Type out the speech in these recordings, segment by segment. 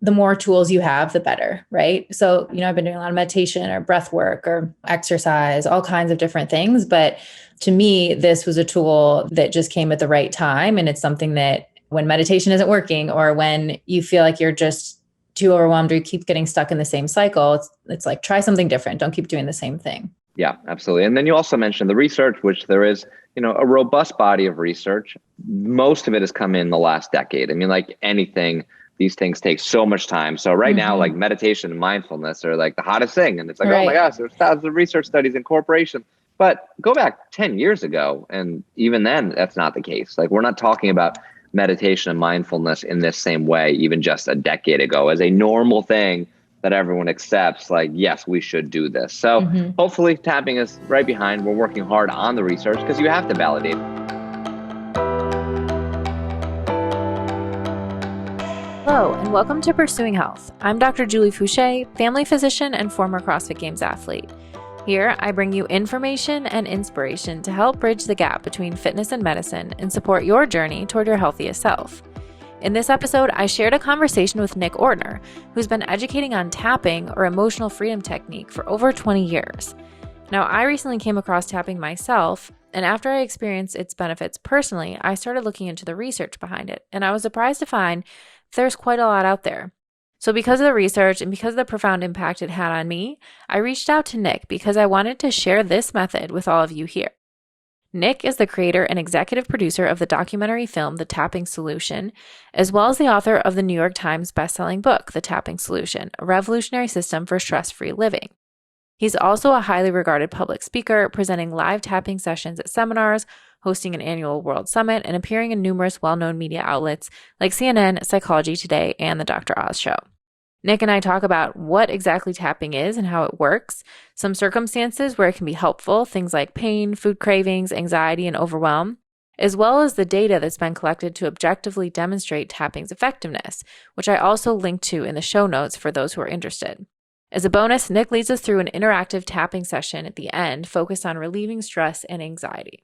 the more tools you have, the better, right? So, I've been doing a lot of meditation or breath work or exercise, all kinds of different things. But to me, this was a tool that just came at the right time. And it's something that when meditation isn't working or when you feel like you're just too overwhelmed or you keep getting stuck in the same cycle, it's like, try something different. Don't keep doing the same thing. Yeah, absolutely. And then you also mentioned the research, which there is, a robust body of research. Most of it has come in the last decade. I mean, like anything, these things take so much time. So right now, like meditation and mindfulness are like the hottest thing. And it's like, oh my gosh, there's thousands of research studies and corporations. But go back 10 years ago, and even then, that's not the case. Like, we're not talking about meditation and mindfulness in this same way, even just a decade ago, as a normal thing that everyone accepts. Like, yes, we should do this. So hopefully tapping is right behind. We're working hard on the research because you have to validate. Hello, and welcome to Pursuing Health. I'm Dr. Julie Fouché, family physician and former CrossFit Games athlete. Here, I bring you information and inspiration to help bridge the gap between fitness and medicine and support your journey toward your healthiest self. In this episode, I shared a conversation with Nick Ortner, who's been educating on tapping or emotional freedom technique for over 20 years. Now, I recently came across tapping myself, and after I experienced its benefits personally, I started looking into the research behind it, and I was surprised to find there's quite a lot out there. So because of the research and because of the profound impact it had on me, I reached out to Nick because I wanted to share this method with all of you here. Nick is the creator and executive producer of the documentary film, The Tapping Solution, as well as the author of the New York Times bestselling book, The Tapping Solution, a revolutionary system for stress-free living. He's also a highly regarded public speaker, presenting live tapping sessions at seminars, hosting an annual World Summit, and appearing in numerous well-known media outlets like CNN, Psychology Today, and The Dr. Oz Show. Nick and I talk about what exactly tapping is and how it works, some circumstances where it can be helpful, things like pain, food cravings, anxiety, and overwhelm, as well as the data that's been collected to objectively demonstrate tapping's effectiveness, which I also link to in the show notes for those who are interested. As a bonus, Nick leads us through an interactive tapping session at the end focused on relieving stress and anxiety.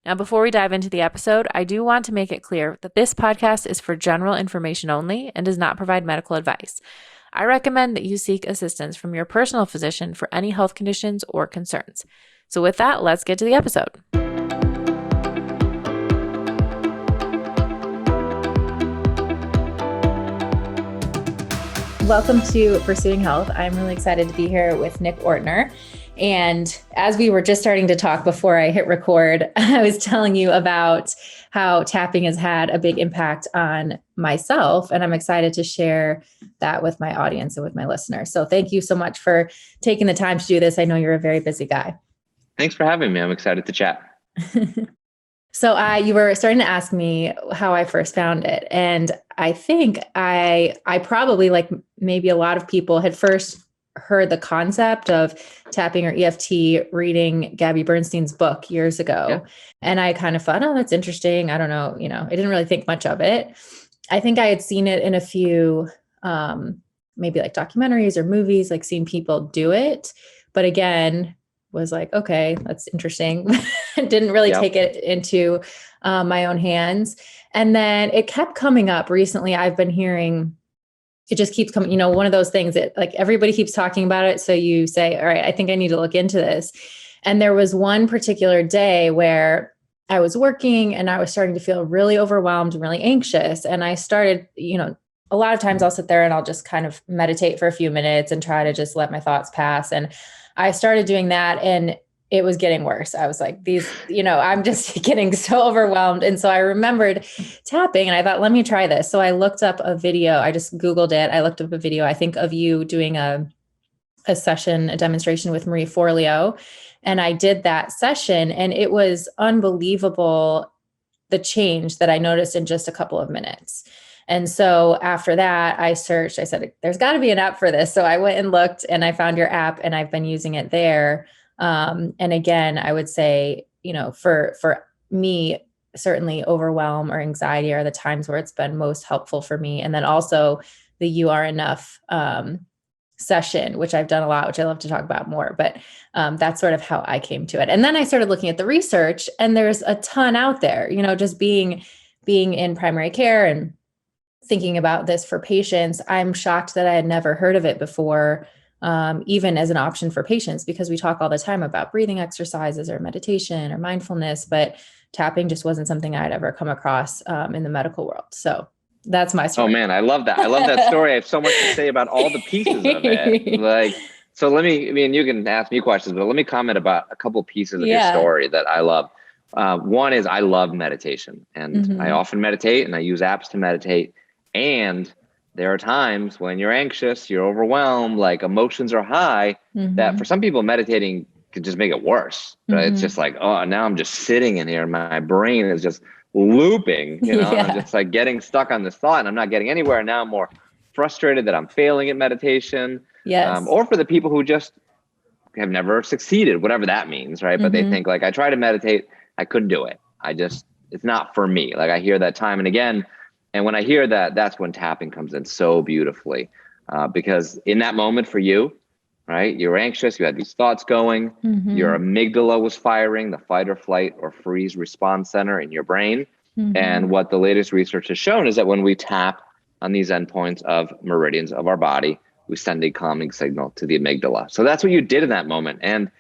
Now, before we dive into the episode, I do want to make it clear that this podcast is for general information only and does not provide medical advice. I recommend that you seek assistance from your personal physician for any health conditions or concerns. So with that, let's get to the episode. Welcome to Pursuing Health. I'm really excited to be here with Nick Ortner. And as we were just starting to talk before I hit record, I was telling you about how tapping has had a big impact on myself. And I'm excited to share that with my audience and with my listeners. So thank you so much for taking the time to do this. I know you're a very busy guy. Thanks for having me. I'm excited to chat. So you were starting to ask me how I first found it. And I think I probably, like maybe a lot of people, had first heard the concept of tapping or EFT reading Gabby Bernstein's book years ago. Yeah. And I kind of thought, oh, that's interesting. I don't know. I didn't really think much of it. I think I had seen it in a few, maybe like documentaries or movies, like seeing people do it. But again, was like, okay, that's interesting. Didn't really take it into my own hands. And then it kept coming up recently. I've been hearing it just keeps coming, one of those things that like everybody keeps talking about it. So you say, all right, I think I need to look into this. And there was one particular day where I was working and I was starting to feel really overwhelmed and really anxious. And I started, a lot of times I'll sit there and I'll just kind of meditate for a few minutes and try to just let my thoughts pass. And I started doing that and it was getting worse. I was like, I'm just getting so overwhelmed. And so I remembered tapping and I thought, let me try this. So I looked up a video. I just Googled it. I looked up a video, I think, of you doing a session, a demonstration with Marie Forleo. And I did that session and it was unbelievable, the change that I noticed in just a couple of minutes. And so after that, I searched, I said, there's got to be an app for this. So I went and looked and I found your app and I've been using it there. And again, I would say, for me, certainly overwhelm or anxiety are the times where it's been most helpful for me. And then also the You Are Enough session, which I've done a lot, which I love to talk about more, but that's sort of how I came to it. And then I started looking at the research and there's a ton out there, just being in primary care and thinking about this for patients, I'm shocked that I had never heard of it before, even as an option for patients, because we talk all the time about breathing exercises or meditation or mindfulness, but tapping just wasn't something I'd ever come across in the medical world. So that's my story. Oh man, I love that. I love that story. I have so much to say about all the pieces of it. Like, so let me, I mean, you can ask me questions, but let me comment about a couple pieces of your story that I love. One is I love meditation, and I often meditate, and I use apps to meditate. And there are times when you're anxious, you're overwhelmed, like emotions are high, that for some people meditating could just make it worse. Right? It's just like, oh, now I'm just sitting in here. My brain is just looping, you know, I'm just like getting stuck on this thought and I'm not getting anywhere. Now I'm more frustrated that I'm failing at meditation. Or for the people who just have never succeeded, whatever that means, right? But they think like, I try to meditate, I couldn't do it. It's not for me. Like I hear that time and again. And when I hear that, that's when tapping comes in so beautifully. Because in that moment for you, right, you were anxious, you had these thoughts going, your amygdala was firing, the fight or flight or freeze response center in your brain. And what the latest research has shown is that when we tap on these endpoints of meridians of our body, we send a calming signal to the amygdala. So that's what you did in that moment. And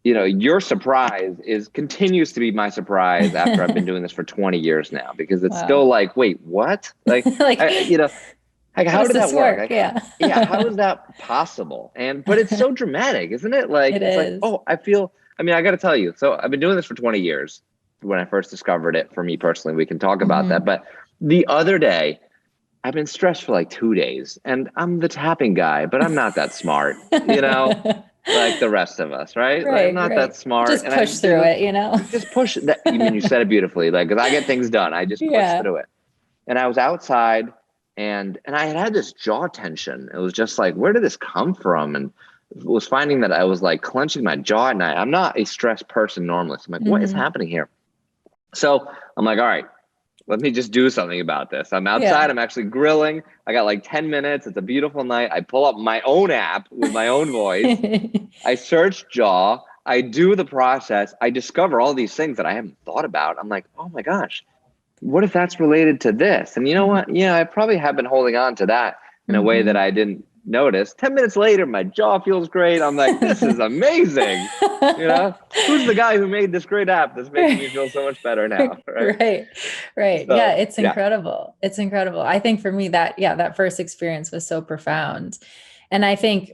you know, your surprise continues to be my surprise after I've been doing this for 20 years now, because it's still like, wait, what? Like, like how did that work? How is that possible? But it's so dramatic, isn't it? Like, it's like, oh, I got to tell you. So I've been doing this for 20 years when I first discovered it for me personally. We can talk about that. But the other day, I've been stressed for like 2 days and I'm the tapping guy, but I'm not that smart, you know, like the rest of us, right? Like, I'm not that smart. Just push through it, you know? Just push that. I mean, you said it beautifully. Like, 'cause I get things done. I just push through it. And I was outside and I had this jaw tension. It was just like, where did this come from? And was finding that I was like clenching my jaw at night. I'm not a stressed person normally. So I'm like, what is happening here? So I'm like, all right, let me just do something about this. I'm outside. I'm actually grilling. I got like 10 minutes. It's a beautiful night. I pull up my own app with my own voice. I search jaw. I do the process. I discover all these things that I haven't thought about. I'm like, oh my gosh, what if that's related to this? And you know what? Yeah, I probably have been holding on to that in a way that I didn't notice. 10 minutes later, my jaw feels great. I'm like, this is amazing. You know, who's the guy who made this great app that's making me feel so much better now? Right. So, yeah, it's incredible. It's incredible. I think for me that first experience was so profound. And I think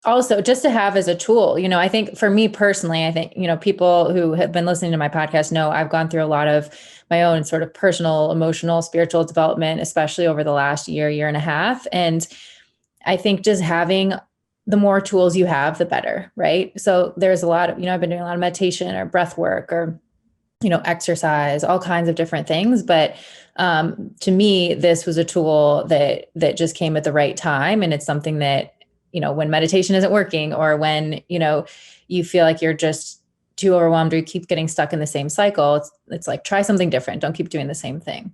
also just to have as a tool, you know, I think for me personally, I think, you know, people who have been listening to my podcast know I've gone through a lot of my own sort of personal, emotional, spiritual development, especially over the last year and a half. And I think just having the more tools you have, the better, right? So there's a lot of, you know, I've been doing a lot of meditation or breath work or, you know, exercise, all kinds of different things. But to me, this was a tool that just came at the right time. And it's something that, you know, when meditation isn't working or when, you know, you feel like you're just too overwhelmed or you keep getting stuck in the same cycle, it's like, try something different. Don't keep doing the same thing.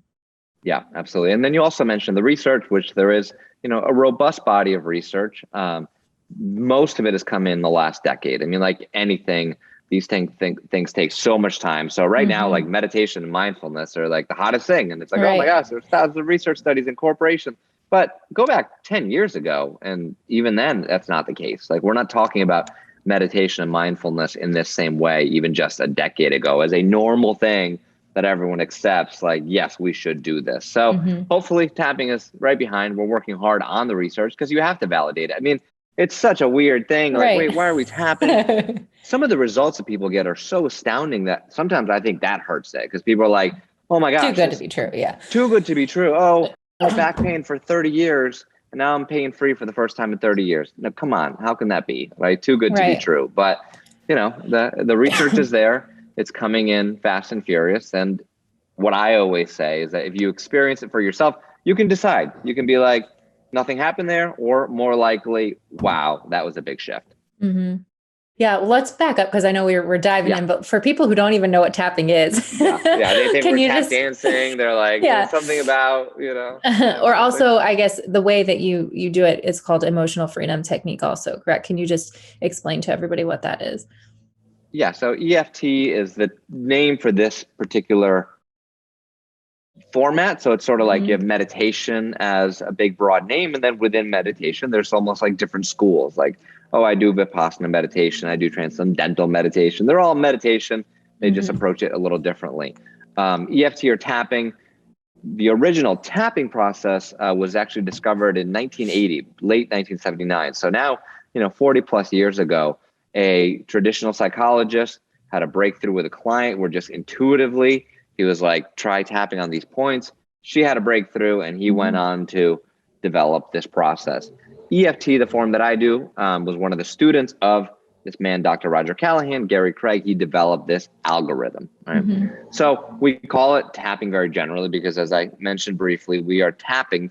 Yeah, absolutely. And then you also mentioned the research, which there is, you know, a robust body of research. Most of it has come in the last decade. I mean, like anything, these things take so much time. So right now, like meditation and mindfulness are like the hottest thing. And it's like, oh my gosh, there's thousands of research studies in corporations. But go back 10 years ago, and even then, that's not the case. Like, we're not talking about meditation and mindfulness in this same way, even just a decade ago, as a normal thing that everyone accepts. Like, yes, we should do this. So hopefully tapping is right behind. We're working hard on the research because you have to validate it. I mean, it's such a weird thing. Like, wait, why are we tapping? Some of the results that people get are so astounding that sometimes I think that hurts it, because people are like, oh my gosh. Too good to be true. Yeah. Too good to be true. Oh, I had back pain for 30 years and now I'm pain free for the first time in 30 years. No, come on. How can that be? Right? Too good to be true. But, you know, the research is there. It's coming in fast and furious. And what I always say is that if you experience it for yourself, you can decide. You can be like, nothing happened there, or more likely, wow, that was a big shift. Yeah, well, let's back up because I know we're diving in, but for people who don't even know what tapping is, they think we're tap dancing. They're like, something about, you know. Or also, I guess the way that you do it is called emotional freedom technique also, correct? Can you just explain to everybody what that is? Yeah, so EFT is the name for this particular format. So it's sort of like you have meditation as a big broad name. And then within meditation, there's almost like different schools. Like, oh, I do Vipassana meditation. I do transcendental meditation. They're all meditation. They just approach it a little differently. EFT or tapping, the original tapping process was actually discovered in 1980, late 1979. So now, 40 plus years ago, a traditional psychologist had a breakthrough with a client where just intuitively, he was like, try tapping on these points. She had a breakthrough and he went on to develop this process. EFT, the form that I do, was one of the students of this man, Dr. Roger Callahan, Gary Craig. He developed this algorithm, right? So we call it tapping very generally because, as I mentioned briefly, we are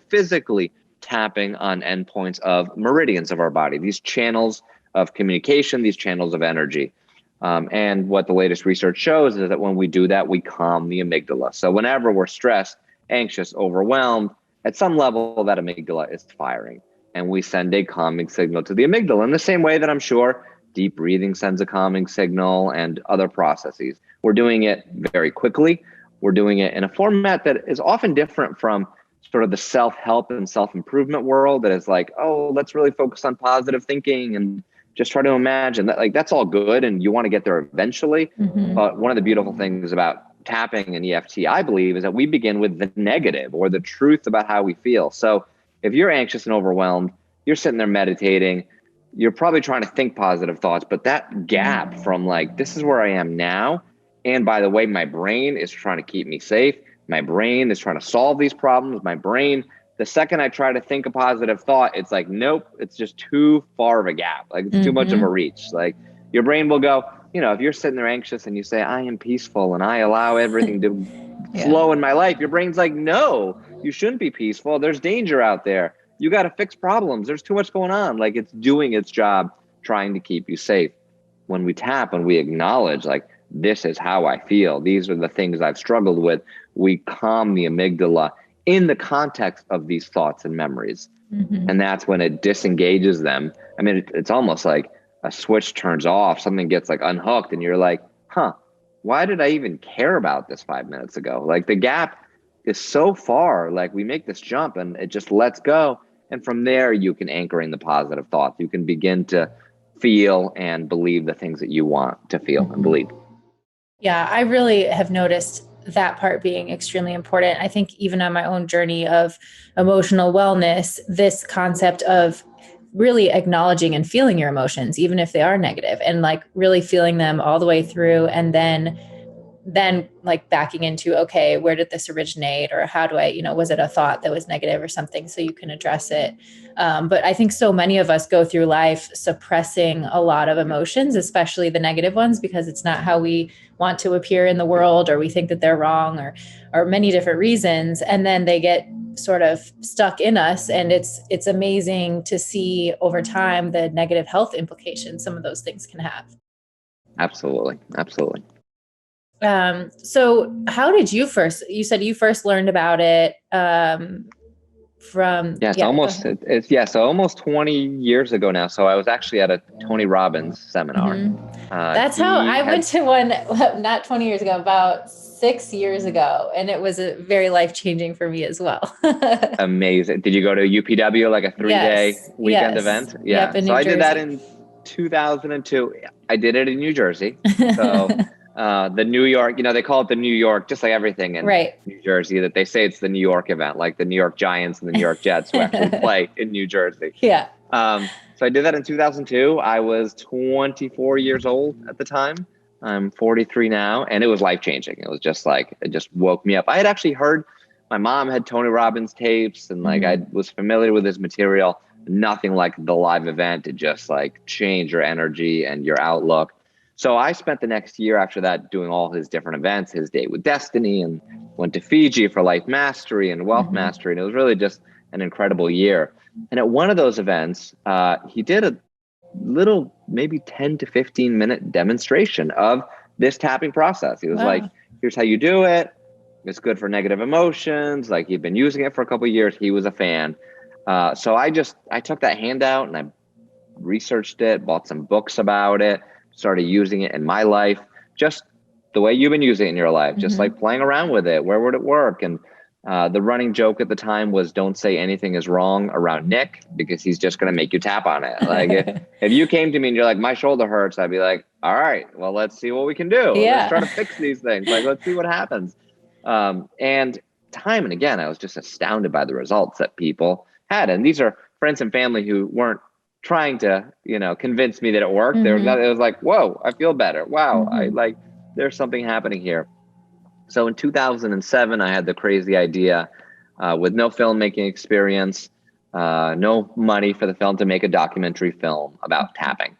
physically tapping on endpoints of meridians of our body, these channels of communication, these channels of energy. And what the latest research shows is that when we do that, we calm the amygdala. So whenever we're stressed, anxious, overwhelmed, at some level that amygdala is firing. And we send a calming signal to the amygdala in the same way that I'm sure deep breathing sends a calming signal and other processes. We're doing it very quickly. We're doing it in a format that is often different from sort of the self-help and self-improvement world that is like, oh, let's really focus on positive thinking and just try to imagine that, like, that's all good and you want to get there eventually. But one of the beautiful things about tapping and EFT, I believe, is that we begin with the negative or the truth about how we feel. So if you're anxious and overwhelmed, you're sitting there meditating, you're probably trying to think positive thoughts, but that gap from like, this is where I am now. And by the way, my brain is trying to keep me safe. My brain is trying to solve these problems. My brain, the second I try to think a positive thought, it's like, nope, it's just too far of a gap. Like it's too much of a reach. Like your brain will go, if you're sitting there anxious and you say, I am peaceful and I allow everything to flow in my life. Your brain's like, no, you shouldn't be peaceful. There's danger out there. You got to fix problems. There's too much going on. Like it's doing its job, trying to keep you safe. When we tap and we acknowledge like, this is how I feel. These are the things I've struggled with. We calm the amygdala in the context of these thoughts and memories. And that's when it disengages them. I mean, it's almost like a switch turns off, something gets like unhooked and you're like, why did I even care about this 5 minutes ago? Like the gap is so far, like we make this jump and it just lets go. And from there, you can anchor in the positive thoughts. You can begin to feel and believe the things that you want to feel and believe. Yeah, I really have noticed that part being extremely important. I think even on my own journey of emotional wellness, this concept of really acknowledging and feeling your emotions, even if they are negative, and like really feeling them all the way through. And then like backing into, okay, where did this originate? Or how do I, was it a thought that was negative or something? So you can address it. But I think so many of us go through life suppressing a lot of emotions, especially the negative ones, because it's not how we want to appear in the world, or we think that they're wrong, or many different reasons. And then they get sort of stuck in us. And it's amazing to see over time the negative health implications some of those things can have. Absolutely. Absolutely. So how did you said you first learned about it, so almost 20 years ago now. So I was actually at a Tony Robbins seminar. That's how I went to one, not 20 years ago, about 6 years ago. And it was very life-changing for me as well. Amazing. Did you go to UPW, like a 3-day weekend event? Yeah. Yep, so I did that in 2002. I did it in New Jersey. So the New York, they call it the New York, just like everything in New Jersey, that they say it's the New York event, like the New York Giants and the New York Jets who actually play in New Jersey. Yeah. So I did that in 2002. I was 24 years old at the time. I'm 43 now, and it was life-changing. It was just like, it just woke me up. I had actually heard, my mom had Tony Robbins tapes, and like I was familiar with his material. Nothing like the live event to just like change your energy and your outlook. So I spent the next year after that doing all his different events, his Day with Destiny, and went to Fiji for Life Mastery and Wealth Mastery. And it was really just an incredible year. And at one of those events, he did a little, maybe 10 to 15 minute demonstration of this tapping process. He was like, here's how you do it. It's good for negative emotions. Like he'd been using it for a couple of years. He was a fan. So I took that handout and I researched it, bought some books about it, started using it in my life, just the way you've been using it in your life, just like playing around with it. Where would it work? And The running joke at the time was don't say anything is wrong around Nick because he's just going to make you tap on it. Like if you came to me and you're like, my shoulder hurts, I'd be like, all right, well, let's see what we can do. Yeah. Let's try to fix these things. Like, let's see what happens. And time and again, I was just astounded by the results that people had. And these are friends and family who weren't trying to, convince me that it worked. It was like, whoa, I feel better. Wow. There's something happening here. So in 2007, I had the crazy idea with no filmmaking experience, no money for the film to make a documentary film about tapping.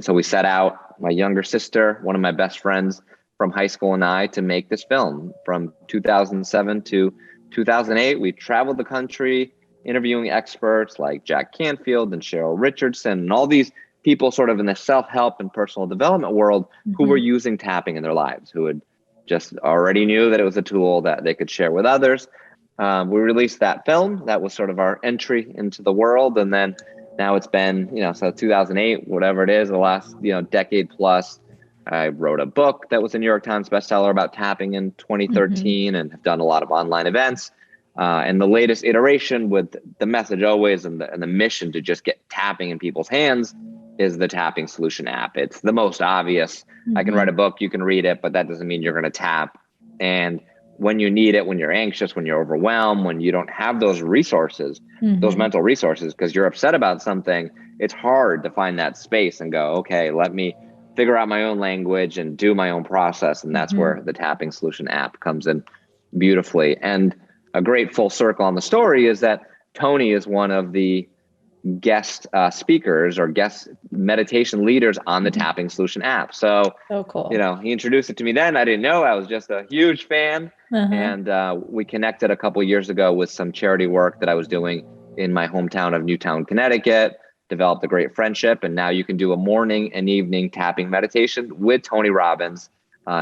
So we set out, my younger sister, one of my best friends from high school, and I, to make this film. From 2007 to 2008, we traveled the country interviewing experts like Jack Canfield and Cheryl Richardson and all these people sort of in the self-help and personal development world who were using tapping in their lives, who had just already knew that it was a tool that they could share with others. We released that film. That was sort of our entry into the world. And then now it's been, so 2008, whatever it is, the last, decade plus. I wrote a book that was a New York Times bestseller about tapping in 2013 and have done a lot of online events. And the latest iteration with the message always and the mission to just get tapping in people's hands is the Tapping Solution app. It's the most obvious. I can write a book, you can read it, but that doesn't mean you're going to tap. And when you need it, when you're anxious, when you're overwhelmed, when you don't have those resources, those mental resources, because you're upset about something, it's hard to find that space and go, okay, let me figure out my own language and do my own process. And that's where the Tapping Solution app comes in beautifully. And a great full circle on the story is that Tony is one of the guest speakers or guest meditation leaders on the Tapping Solution app. So cool. He introduced it to me then. I didn't know. I was just a huge fan. And we connected a couple of years ago with some charity work that I was doing in my hometown of Newtown, Connecticut, developed a great friendship. And now you can do a morning and evening tapping meditation with Tony Robbins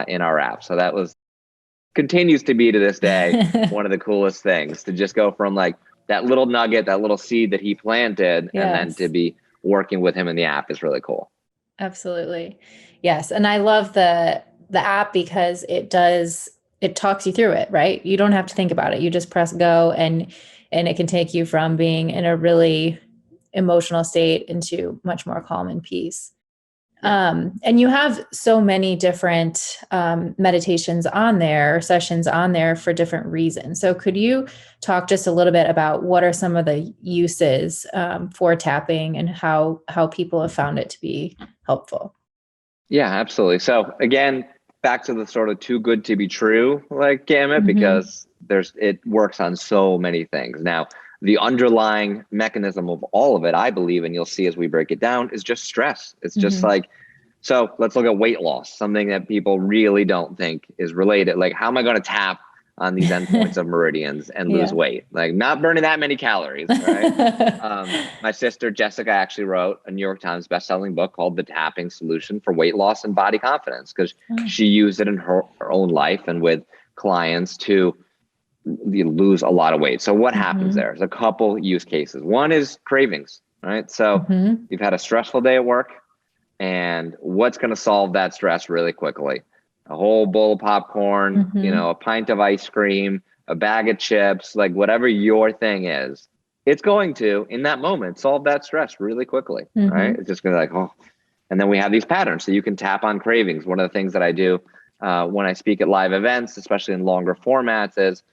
in our app. So that continues to be to this day, one of the coolest things, to just go from like that little nugget, that little seed that he planted, and then to be working with him in the app is really cool. Absolutely. Yes. And I love the app because it talks you through it, right? You don't have to think about it. You just press go and it can take you from being in a really emotional state into much more calm and peace. And you have so many different meditations on there, sessions on there for different reasons. So could you talk just a little bit about what are some of the uses for tapping and how people have found it to be helpful? Yeah, absolutely. So again, back to the sort of too good to be true, like gamut, because it works on so many things. Now, the underlying mechanism of all of it, I believe, and you'll see as we break it down, is just stress. It's just like, so let's look at weight loss, something that people really don't think is related. Like, how am I going to tap on these endpoints of meridians and lose weight? Like, not burning that many calories, right? My sister, Jessica, actually wrote a New York Times bestselling book called The Tapping Solution for Weight Loss and Body Confidence, because she used it in her own life and with clients to lose a lot of weight. So what happens there? There's a couple use cases. One is cravings, right? So you've had a stressful day at work, and what's going to solve that stress really quickly? A whole bowl of popcorn, a pint of ice cream, a bag of chips, like whatever your thing is, it's going to, in that moment, solve that stress really quickly, right? It's just going to be like, oh. And then we have these patterns. So you can tap on cravings. One of the things that I do when I speak at live events, especially in longer formats, is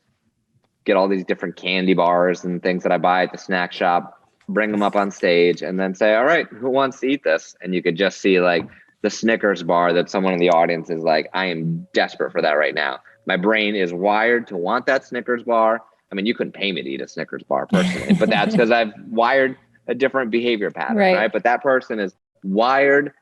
get all these different candy bars and things that I buy at the snack shop, bring them up on stage, and then say, all right, who wants to eat this? And you could just see like the Snickers bar that someone in the audience is like, I am desperate for that right now. My brain is wired to want that Snickers bar. I mean, you couldn't pay me to eat a Snickers bar personally, but that's because I've wired a different behavior pattern, right? But that person is wired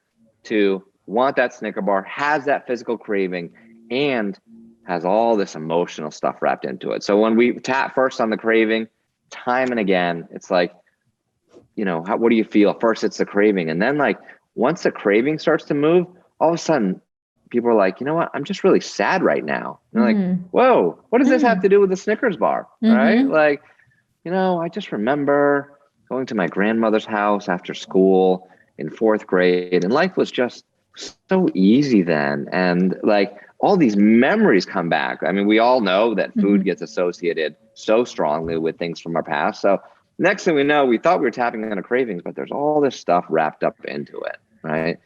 to want that Snicker bar, has that physical craving, and has all this emotional stuff wrapped into it. So when we tap first on the craving, time and again, it's like, what do you feel? First, it's the craving. And then like, once the craving starts to move, all of a sudden people are like, you know what? I'm just really sad right now. And they're like, whoa, what does this have to do with the Snickers bar? Right? Like, I just remember going to my grandmother's house after school in 4th grade, and life was just so easy then. And like, all these memories come back. I mean, we all know that food Mm-hmm. gets associated so strongly with things from our past. So next thing we know, we thought we were tapping into cravings, but there's all this stuff wrapped up into it, right?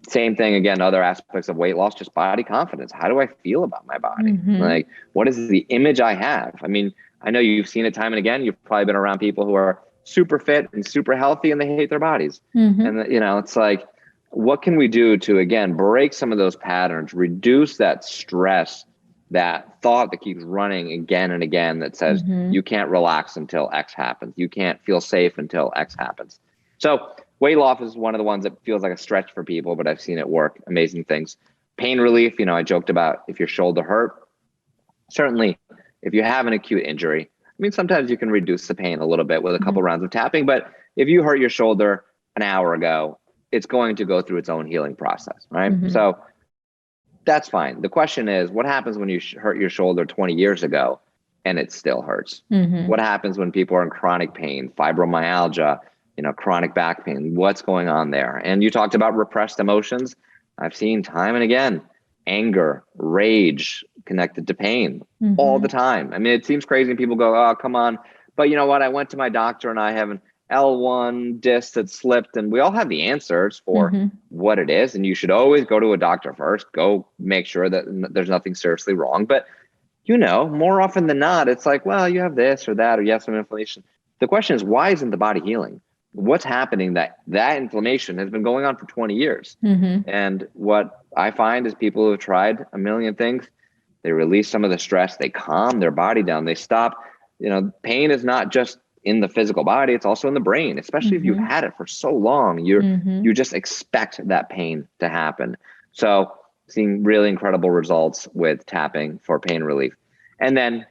Same thing again, other aspects of weight loss, just body confidence. How do I feel about my body? Mm-hmm. Like, what is the image I have? I mean, I know you've seen it time and again. You've probably been around people who are super fit and super healthy and they hate their bodies. Mm-hmm. And, it's like, what can we do to, again, break some of those patterns, reduce that stress, that thought that keeps running again and again that says, Mm-hmm. you can't relax until X happens. You can't feel safe until X happens. So weight loss is one of the ones that feels like a stretch for people, but I've seen it work. Amazing things. Pain relief, I joked about if your shoulder hurt. Certainly, if you have an acute injury, I mean, sometimes you can reduce the pain a little bit with a couple rounds of tapping, but if you hurt your shoulder an hour ago, it's going to go through its own healing process, right? Mm-hmm. So that's fine. The question is, what happens when you hurt your shoulder 20 years ago and it still hurts? Mm-hmm. What happens when people are in chronic pain, fibromyalgia, chronic back pain? What's going on there? And you talked about repressed emotions. I've seen time and again, anger, rage connected to pain all the time. I mean, it seems crazy and people go, oh, come on. But you know what? I went to my doctor and I have an L1 disc that slipped, and we all have the answers for what it is. And you should always go to a doctor first, go make sure that there's nothing seriously wrong. But more often than not, it's like, well, you have this or that, or you have some inflammation. The question is, why isn't the body healing? What's happening that inflammation has been going on for 20 years? And what I find is people who have tried a million things, they release some of the stress, they calm their body down, they stop. Pain is not just in the physical body, it's also in the brain, especially if you've had it for so long. You just expect that pain to happen. So seeing really incredible results with tapping for pain relief. And then,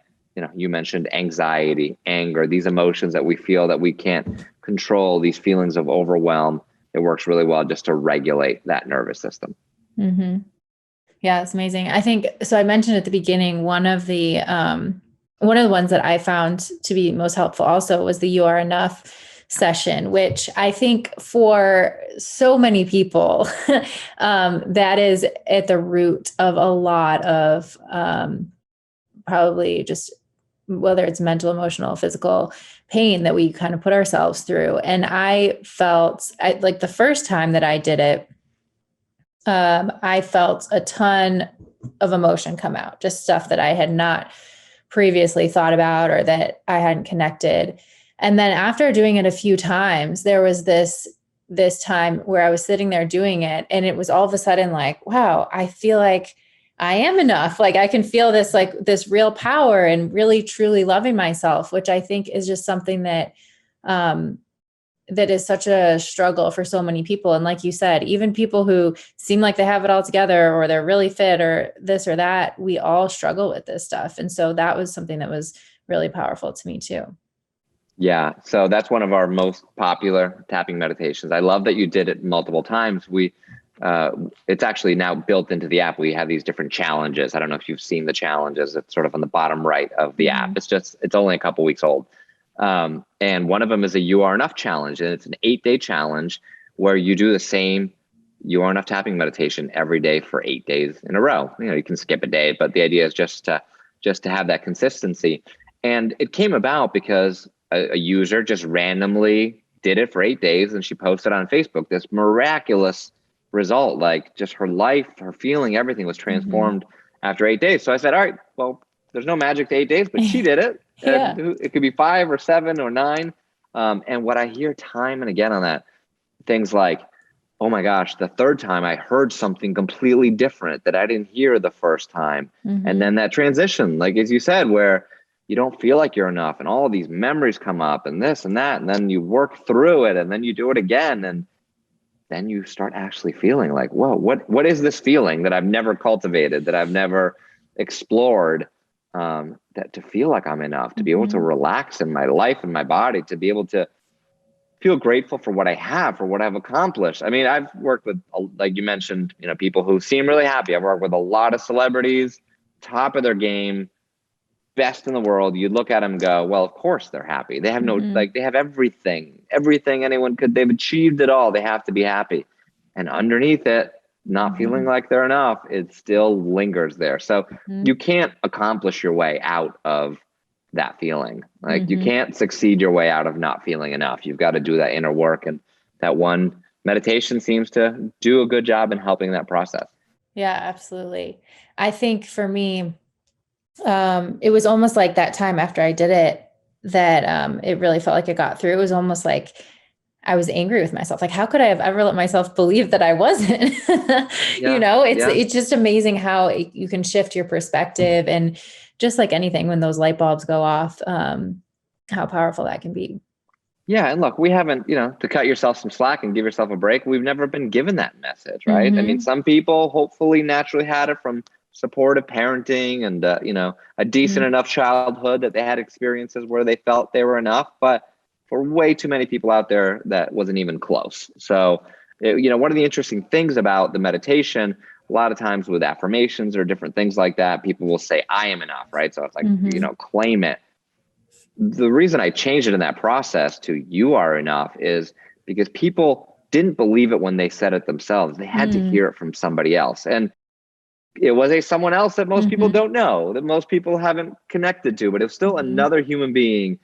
you mentioned anxiety, anger, these emotions that we feel that we can't control, these feelings of overwhelm. It works really well just to regulate that nervous system. Mm-hmm. Yeah, it's amazing. I think, so I mentioned at the beginning, one of the ones that I found to be most helpful also was the You Are Enough session, which I think for so many people, that is at the root of a lot of probably just whether it's mental, emotional, physical pain that we kind of put ourselves through. And I felt like the first time that I did it, I felt a ton of emotion come out, just stuff that I had not previously thought about or that I hadn't connected. And then after doing it a few times, there was this time where I was sitting there doing it, and it was all of a sudden like, wow, I feel like I am enough. Like I can feel this real power and really truly loving myself, which I think is just something that, that is such a struggle for so many people. And like you said, even people who seem like they have it all together or they're really fit or this or that, we all struggle with this stuff. And so that was something that was really powerful to me too. Yeah. So that's one of our most popular tapping meditations. I love that you did it multiple times. It's actually now built into the app. We have these different challenges. I don't know if you've seen the challenges. It's sort of on the bottom right of the app. It's only a couple weeks old. And one of them is a You Are Enough challenge. And it's an 8-day challenge where you do the same You Are Enough tapping meditation every day for 8 days in a row. You can skip a day, but the idea is just to have that consistency. And it came about because a user just randomly did it for 8 days, and she posted on Facebook this miraculous result. Like just her life, her feeling, everything was transformed after 8 days. So I said, all right, well, there's no magic to 8 days, but she did it. Yeah. And it could be 5 or 7 or 9. And what I hear time and again on that, things like, oh my gosh, the third time I heard something completely different that I didn't hear the first time. And then that transition, like as you said, where you don't feel like you're enough and all of these memories come up and this and that, and then you work through it and then you do it again. And then you start actually feeling like, whoa, what is this feeling that I've never cultivated, that I've never explored, that to feel like I'm enough, to be able to relax in my life and my body, to be able to feel grateful for what I have, for what I've accomplished. I mean, I've worked with, like you mentioned, people who seem really happy. I've worked with a lot of celebrities, top of their game, best in the world. You look at them and go, well, of course they're happy. They have they have everything anyone could, they've achieved it all. They have to be happy. And underneath it, not feeling like they're enough, it still lingers there. So you can't accomplish your way out of that feeling. Like you can't succeed your way out of not feeling enough. You've got to do that inner work. And that one meditation seems to do a good job in helping that process. Yeah, absolutely. I think for me, it was almost like that time after I did it that it really felt like it got through. It was almost like I was angry with myself. Like, how could I have ever let myself believe that I wasn't? It's just amazing how you can shift your perspective, and just like anything, when those light bulbs go off, how powerful that can be. Yeah. And look, we haven't, to cut yourself some slack and give yourself a break. We've never been given that message, right? I mean, some people hopefully naturally had it from supportive parenting and, a decent enough childhood that they had experiences where they felt they were enough. But for way too many people out there, that wasn't even close. So, one of the interesting things about the meditation, a lot of times with affirmations or different things like that, people will say, I am enough, right? So it's like, claim it. The reason I changed it in that process to you are enough is because people didn't believe it when they said it themselves. They had to hear it from somebody else. And it was someone else that most people don't know, that most people haven't connected to, but it was still another human being,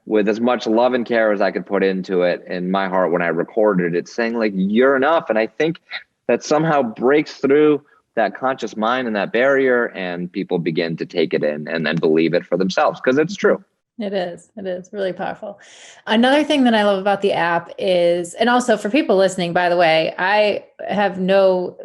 with as much love and care as I could put into it in my heart when I recorded it, saying like, you're enough. And I think that somehow breaks through that conscious mind and that barrier, and people begin to take it in and then believe it for themselves, because it's true. It is really powerful. Another thing that I love about the app is, and also for people listening, by the way, I have no,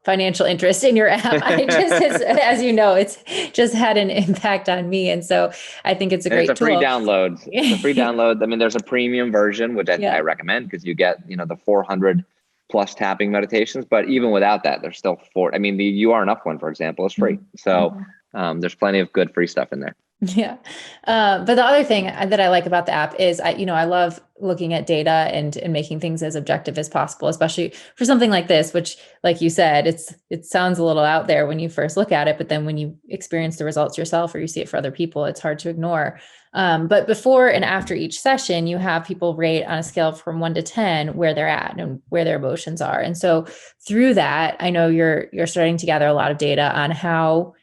financial interest in your app. I just, as you know, it's just had an impact on me. And so I think it's a great tool. It's a free download. It's a free download. I mean, there's a premium version, which I recommend, because you get, the 400 plus tapping meditations, but even without that, there's still the You Are Enough one, for example, is free. So there's plenty of good free stuff in there. Yeah. But the other thing that I like about the app is I love looking at data and making things as objective as possible, especially for something like this, which, like you said, it sounds a little out there when you first look at it, but then when you experience the results yourself or you see it for other people, it's hard to ignore. But before and after each session, you have people rate on a scale from 1 to 10 where they're at and where their emotions are. And so through that, I know you're starting to gather a lot of data on how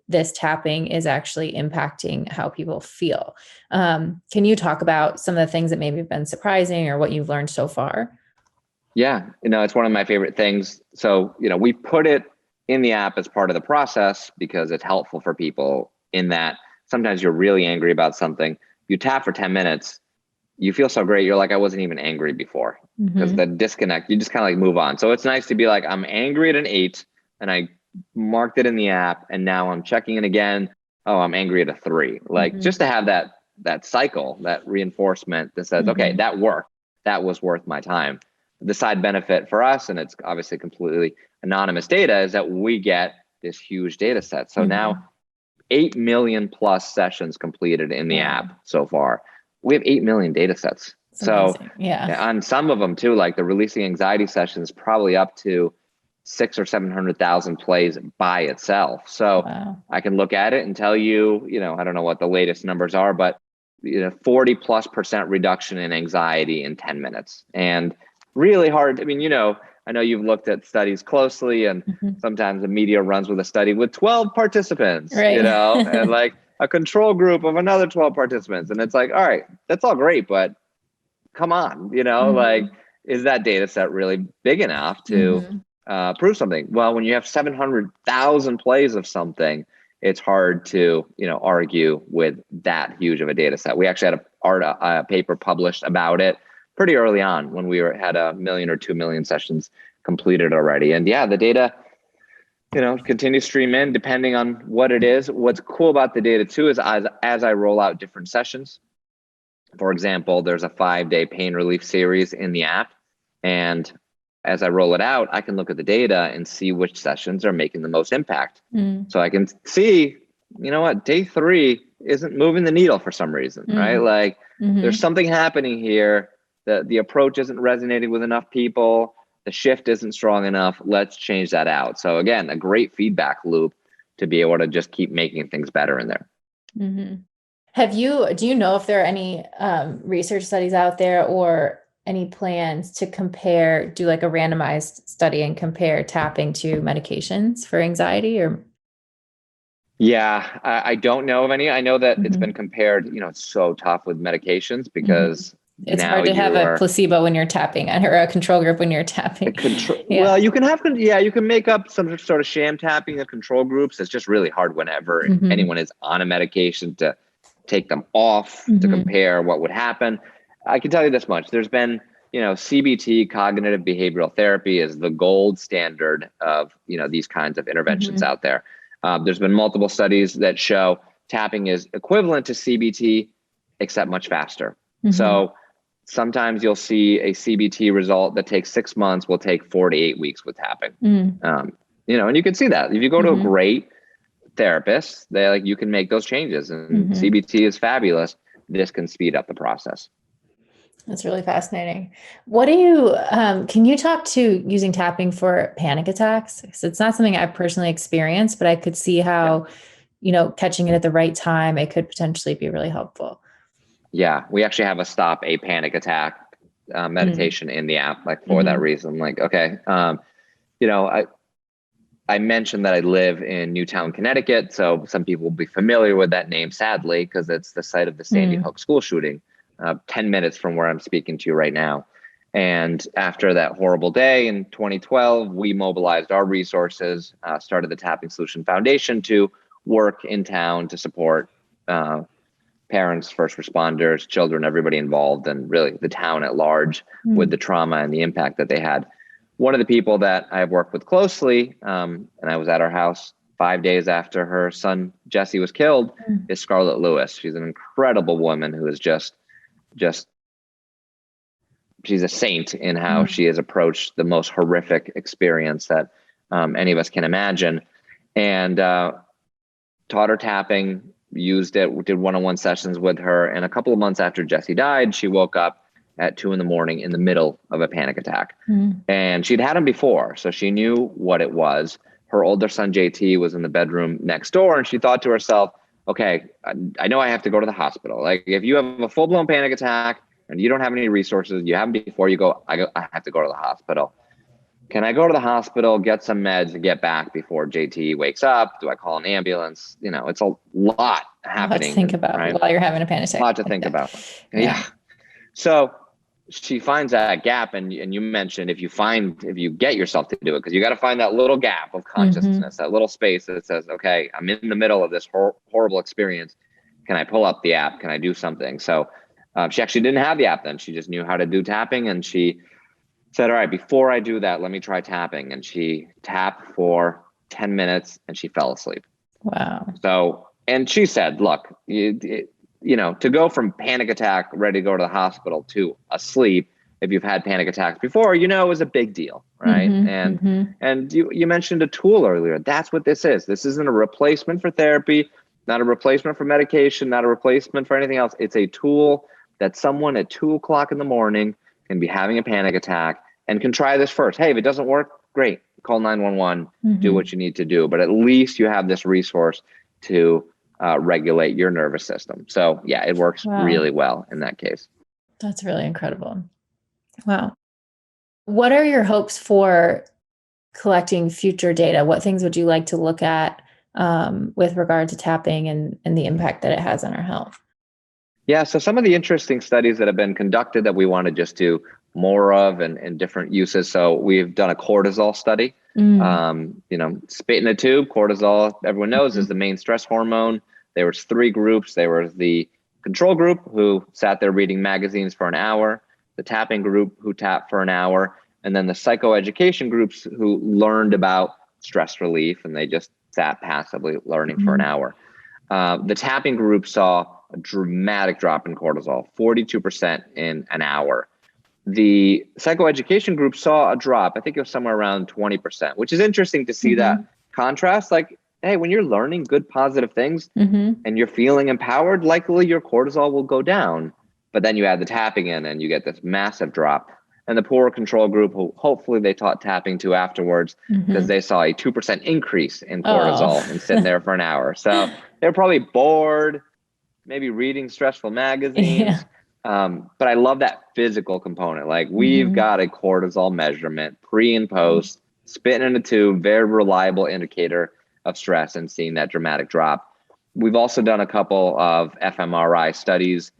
this tapping is actually impacting how people feel. Can you talk about some of the things that maybe have been surprising or what you've learned so far? Yeah, it's one of my favorite things. So, we put it in the app as part of the process because it's helpful for people in that sometimes you're really angry about something. You tap for 10 minutes, you feel so great. You're like, I wasn't even angry before, because the disconnect, you just kind of like move on. So it's nice to be like, I'm angry at an 8 and I marked it in the app, and now I'm checking in again. Oh, I'm angry at a 3. Like just to have that cycle, that reinforcement that says, okay, that worked. That was worth my time. The side benefit for us, and it's obviously completely anonymous data, is that we get this huge data set. So now 8 million plus sessions completed in the app so far. We have 8 million data sets. So on some of them too, like the releasing anxiety sessions, probably up to 600,000 or 700,000 plays by itself. So I can look at it and tell you, I don't know what the latest numbers are, but 40+% reduction in anxiety in 10 minutes. And really hard. I mean, I know you've looked at studies closely, and sometimes the media runs with a study with 12 participants, and like a control group of another 12 participants. And it's like, all right, that's all great, but come on, like, is that data set really big enough to prove something? Well, when you have 700,000 plays of something, it's hard to, argue with that huge of a data set. We actually had a paper published about it pretty early on when we had 1 million or 2 million sessions completed already. And the data, continue to stream in depending on what it is. What's cool about the data too is as I roll out different sessions, for example, there's a 5-day pain relief series in the app. And as I roll it out, I can look at the data and see which sessions are making the most impact. So I can see, day 3 isn't moving the needle for some reason, right? Like there's something happening here. The approach isn't resonating with enough people. The shift isn't strong enough. Let's change that out. So again, a great feedback loop to be able to just keep making things better in there. Do you know if there are any research studies out there or any plans to do like a randomized study and compare tapping to medications for anxiety or? Yeah, I don't know of any. I know that it's been compared, it's so tough with medications because it's now hard to have a placebo when you're tapping or a control group when you're tapping. Well, you can make up some sort of sham tapping of control groups. It's just really hard whenever anyone is on a medication to take them off to compare what would happen. I can tell you this much. There's been, CBT, cognitive behavioral therapy, is the gold standard of, these kinds of interventions out there. There's been multiple studies that show tapping is equivalent to CBT, except much faster. So sometimes you'll see a CBT result that takes 6 months will take 4 to 8 weeks with tapping. And you can see that if you go to a great therapist, you can make those changes, and CBT is fabulous. This can speed up the process. That's really fascinating. What do you, can you talk to using tapping for panic attacks? Because it's not something I've personally experienced, but I could see how, catching it at the right time, it could potentially be really helpful. Yeah, we actually have a stop a panic attack meditation in the app, for that reason. Okay, I mentioned that I live in Newtown, Connecticut, so some people will be familiar with that name, sadly, because it's the site of the Sandy Hook school shooting, 10 minutes from where I'm speaking to you right now. And after that horrible day in 2012, we mobilized our resources, started the Tapping Solution Foundation to work in town to support parents, first responders, children, everybody involved, and really the town at large with the trauma and the impact that they had. One of the people that I've worked with closely, and I was at her house 5 days after her son, Jesse, was killed, is Scarlett Lewis. She's an incredible woman who is just she's a saint in how she has approached the most horrific experience that any of us can imagine. And taught her tapping, used it, did one-on-one sessions with her. And a couple of months after Jesse died, she woke up at 2 a.m. in the middle of a panic attack. And she'd had them before, so she knew what it was. Her older son, JT, was in the bedroom next door, and she thought to herself, okay, I know I have to go to the hospital. If you have a full-blown panic attack and you don't have any resources, you haven't before, I have to go to the hospital. Can I go to the hospital, get some meds, and get back before JT wakes up? Do I call an ambulance? It's a lot happening. A lot to think about while you're having a panic attack. A lot to think about. Yeah. So she finds that gap, and you mentioned if you get yourself to do it, because you got to find that little gap of consciousness, that little space that says, okay, I'm in the middle of this horrible experience. Can I pull up the app? Can I do something? So she actually didn't have the app then. She just knew how to do tapping, and she said, all right, before I do that, let me try tapping. And she tapped for 10 minutes and she fell asleep. Wow. So, and she said, look, to go from panic attack, ready to go to the hospital, to asleep, if you've had panic attacks before, is a big deal, right? And you mentioned a tool earlier. That's what this is. This isn't a replacement for therapy, not a replacement for medication, not a replacement for anything else. It's a tool that someone at 2 o'clock in the morning can be having a panic attack and can try this first. Hey, if it doesn't work, great. Call 911, do what you need to do. But at least you have this resource to regulate your nervous system. So yeah, it works really well in that case. That's really incredible. Wow. What are your hopes for collecting future data? What things would you like to look at with regard to tapping and the impact that it has on our health? Yeah, so some of the interesting studies that have been conducted that we want to just do more of and different uses. So we've done a cortisol study. Spit in a tube, cortisol, everyone knows, is the main stress hormone. There was 3 groups. There was the control group who sat there reading magazines for an hour, the tapping group who tapped for an hour, and then the psychoeducation groups who learned about stress relief, and they just sat passively learning for an hour. The tapping group saw a dramatic drop in cortisol, 42% in an hour. The psychoeducation group saw a drop, I think it was somewhere around 20%, which is interesting to see that contrast. Hey, when you're learning good positive things and you're feeling empowered, likely your cortisol will go down. But then you add the tapping in and you get this massive drop. And the poor control group, who hopefully they taught tapping to afterwards, because they saw a 2% increase in cortisol and sitting there for an hour. So they're probably bored, maybe reading stressful magazines. But I love that physical component. Like we've got a cortisol measurement pre and post, spit in a tube, very reliable indicator of stress and seeing that dramatic drop. We've also done a couple of fMRI studies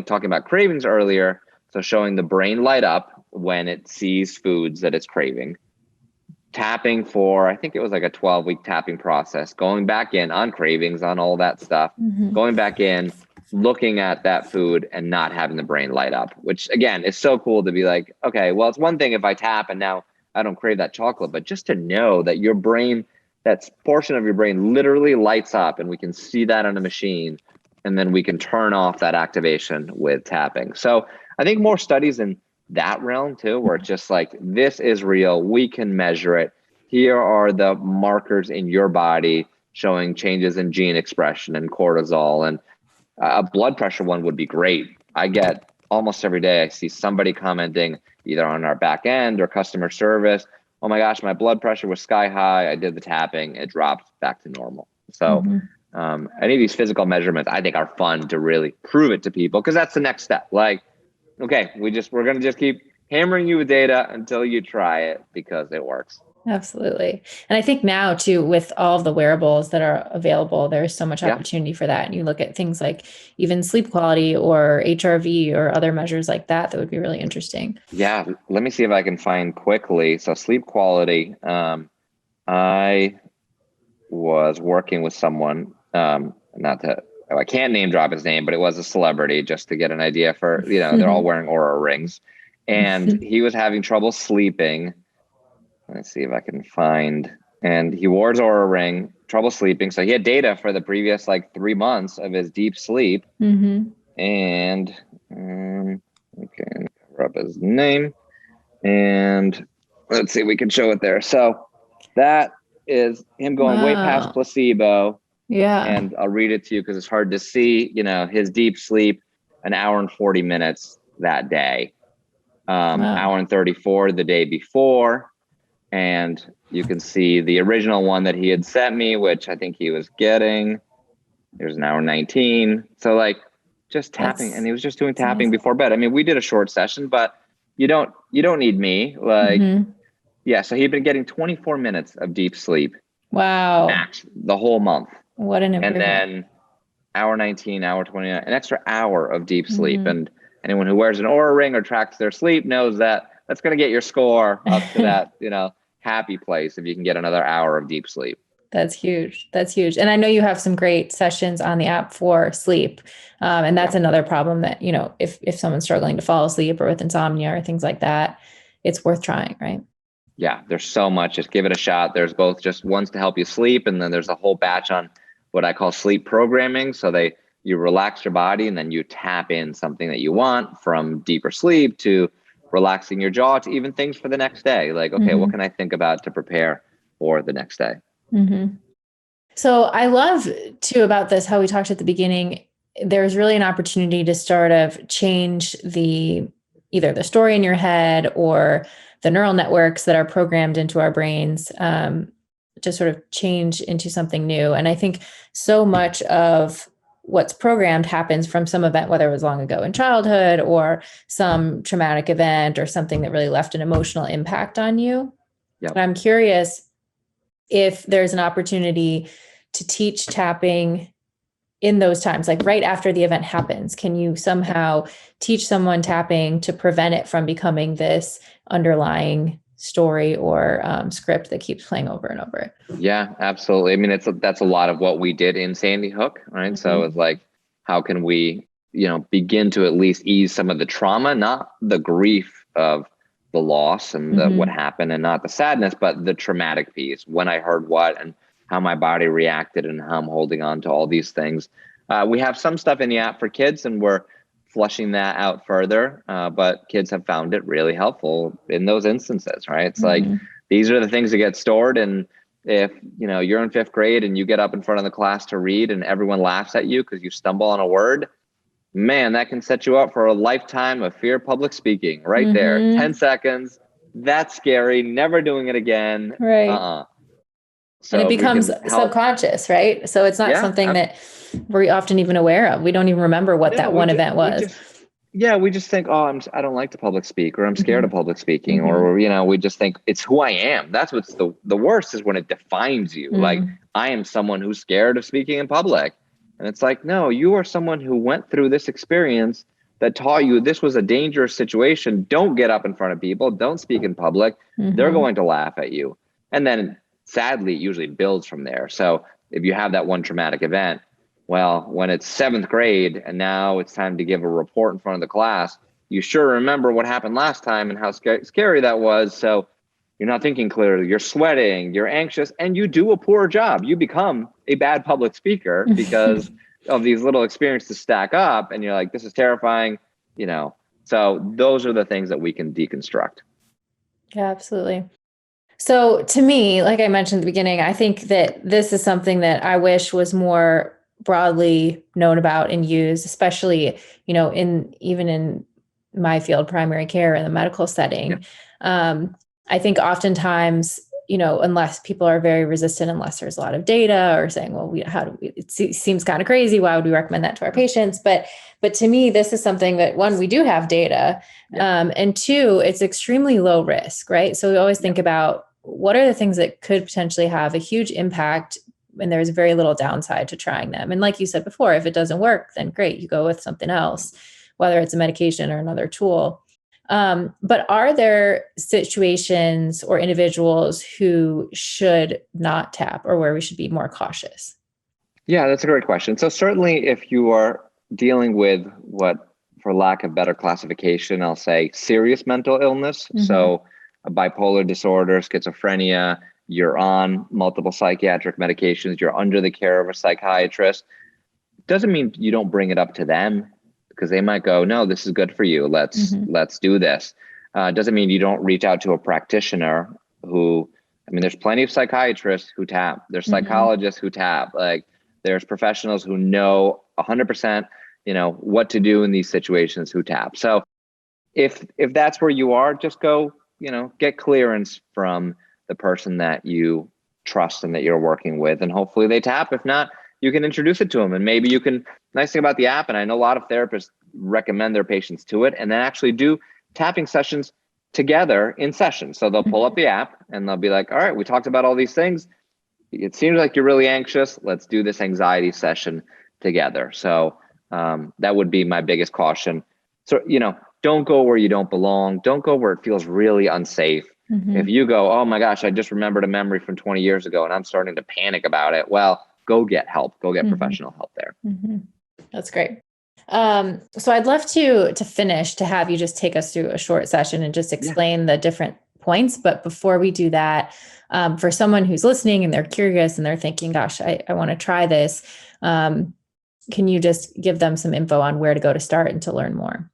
talking about cravings earlier. So showing the brain light up when it sees foods that it's craving, tapping for, I think it was like a 12-week tapping process, going back in on cravings, on all that stuff, going back in, looking at that food and not having the brain light up, which again is so cool to be like, okay, well, it's one thing if I tap and now I don't crave that chocolate, but just to know that your brain, that portion of your brain literally lights up and we can see that on a machine, and then we can turn off that activation with tapping. So I think more studies in that realm too, where it's just like, this is real, we can measure it. Here are the markers in your body showing changes in gene expression and cortisol, and a blood pressure one would be great. I get almost every day, I see somebody commenting either on our back end or customer service, oh my gosh, my blood pressure was sky high. I did the tapping, it dropped back to normal. So any of these physical measurements, I think are fun to really prove it to people, because that's the next step. Like, okay, we're going to just keep hammering you with data until you try it because it works. Absolutely. And I think now too, with all of the wearables that are available, there's so much opportunity for that. And you look at things like even sleep quality or HRV or other measures like that, that would be really interesting. Yeah. Let me see if I can find quickly. So sleep quality, I was working with someone, I can't name drop his name, but it was a celebrity, just to get an idea for, they're all wearing Oura rings, and he was having trouble sleeping. Let's see if I can find, and he wore his Oura ring, trouble sleeping. So he had data for the previous 3 months of his deep sleep. And okay, cover up his name, and let's see, we can show it there. So that is him going way past placebo. Yeah. And I'll read it to you because it's hard to see, his deep sleep, an hour and 40 minutes that day, hour and 34 the day before. And you can see the original one that he had sent me, which I think he was getting. There's an hour 19. So just tapping, and he was just doing tapping amazing before bed. I mean, we did a short session, but you don't need me. Yeah. So he'd been getting 24 minutes of deep sleep. Wow. Max the whole month. What an improvement. And then hour 19, hour 29, an extra hour of deep sleep. And anyone who wears an Oura ring or tracks their sleep knows that that's going to get your score up to that, happy place if you can get another hour of deep sleep. That's huge. That's huge. And I know you have some great sessions on the app for sleep. And that's another problem that, if someone's struggling to fall asleep or with insomnia or things like that, it's worth trying, right? Yeah, there's so much. Just give it a shot. There's both just ones to help you sleep, and then there's a whole batch on what I call sleep programming. So you relax your body and then you tap in something that you want, from deeper sleep to relaxing your jaw to even things for the next day. Okay, what can I think about to prepare for the next day? So I love too about this, how we talked at the beginning, there's really an opportunity to sort of change either the story in your head or the neural networks that are programmed into our brains, to sort of change into something new. And I think so much of what's programmed happens from some event, whether it was long ago in childhood or some traumatic event or something that really left an emotional impact on you. Yep. And I'm curious if there's an opportunity to teach tapping in those times, right after the event happens. Can you somehow teach someone tapping to prevent it from becoming this underlying story or script that keeps playing over and over? Yeah, absolutely. I mean, that's a lot of what we did in Sandy Hook, right? So it's how can we, begin to at least ease some of the trauma, not the grief of the loss and what happened, and not the sadness, but the traumatic piece, when I heard what and how my body reacted and how I'm holding on to all these things. We have some stuff in the app for kids, and we're flushing that out further. But kids have found it really helpful in those instances, right? It's these are the things that get stored. And if, you're in 5th grade and you get up in front of the class to read and everyone laughs at you because you stumble on a word, man, that can set you up for a lifetime of fear of public speaking right there. 10 seconds. That's scary. Never doing it again. Right. So and it becomes subconscious, right? So it's not something that we're often even aware of. We don't even remember what that one event was. Yeah, we just think, oh, I don't like to public speak, or I'm scared of public speaking, Mm-hmm. or we just think it's who I am. That's what's the worst, is when it defines you. Like, I am someone who's scared of speaking in public. And it's like, no, you are someone who went through this experience that taught you this was a dangerous situation. Don't get up in front of people. Don't speak in public. They're going to laugh at you. And then sadly, it usually builds from there. So if you have that one traumatic event, well, when it's 7th grade and now it's time to give a report in front of the class, you sure remember what happened last time and how scary that was. So you're not thinking clearly, you're sweating, you're anxious, and you do a poor job. You become a bad public speaker because of these little experiences stack up, and you're like, this is terrifying, So those are the things that we can deconstruct. Yeah, absolutely. So to me, like I mentioned at the beginning, I think that this is something that I wish was more broadly known about and used, especially, even in my field, primary care, in the medical setting. Yeah. I think oftentimes, unless people are very resistant, unless there's a lot of data or saying, well, it seems kind of crazy. Why would we recommend that to our patients? But to me, this is something that, one, we do have data. And two, it's extremely low risk, right? So we always think about what are the things that could potentially have a huge impact, and there's very little downside to trying them. And like you said before, if it doesn't work, then great, you go with something else, whether it's a medication or another tool. But are there situations or individuals who should not tap, or where we should be more cautious? Yeah, that's a great question. So certainly if you are dealing with what, for lack of better classification, I'll say serious mental illness. So a bipolar disorder, schizophrenia, you're on multiple psychiatric medications, you're under the care of a psychiatrist, doesn't mean you don't bring it up to them, because they might go, no, this is good for you. Let's do this. Doesn't mean you don't reach out to a practitioner there's plenty of psychiatrists who tap. There's psychologists who tap. Like, there's professionals who know 100%, what to do in these situations, who tap. So if that's where you are, just go, get clearance from the person that you trust and that you're working with, and hopefully they tap. If not, you can introduce it to them. And maybe you can, nice thing about the app, and I know a lot of therapists recommend their patients to it, and then actually do tapping sessions together in session. So they'll pull up the app and they'll be like, all right, we talked about all these things. It seems like you're really anxious. Let's do this anxiety session together. So that would be my biggest caution. So, don't go where you don't belong. Don't go where it feels really unsafe. If you go, oh my gosh, I just remembered a memory from 20 years ago and I'm starting to panic about it. Well, go get help. Go get professional help there. That's great. So I'd love to finish, to have you just take us through a short session and just explain the different points. But before we do that, for someone who's listening and they're curious and they're thinking, gosh, I want to try this. Can you just give them some info on where to go to start and to learn more?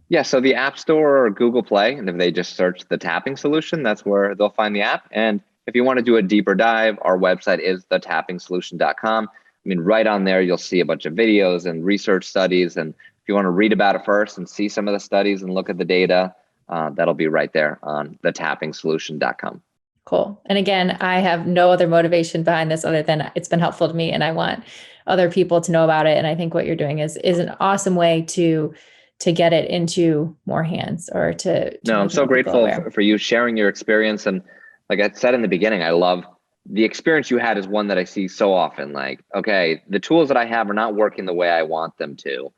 Yeah, so the App Store or Google Play, and if they just search the tapping solution, that's where they'll find the app. And if you want to do a deeper dive, our website is thetappingsolution.com. Right on there, you'll see a bunch of videos and research studies. And if you want to read about it first and see some of the studies and look at the data, that'll be right there on thetappingsolution.com. Cool. And again, I have no other motivation behind this other than it's been helpful to me, and I want other people to know about it. And I think what you're doing is an awesome way to get it into more hands, or to no, I'm so grateful for you sharing your experience. And like I said in the beginning, I love the experience you had is one that I see so often. Like, okay, the tools that I have are not working the way I want them to.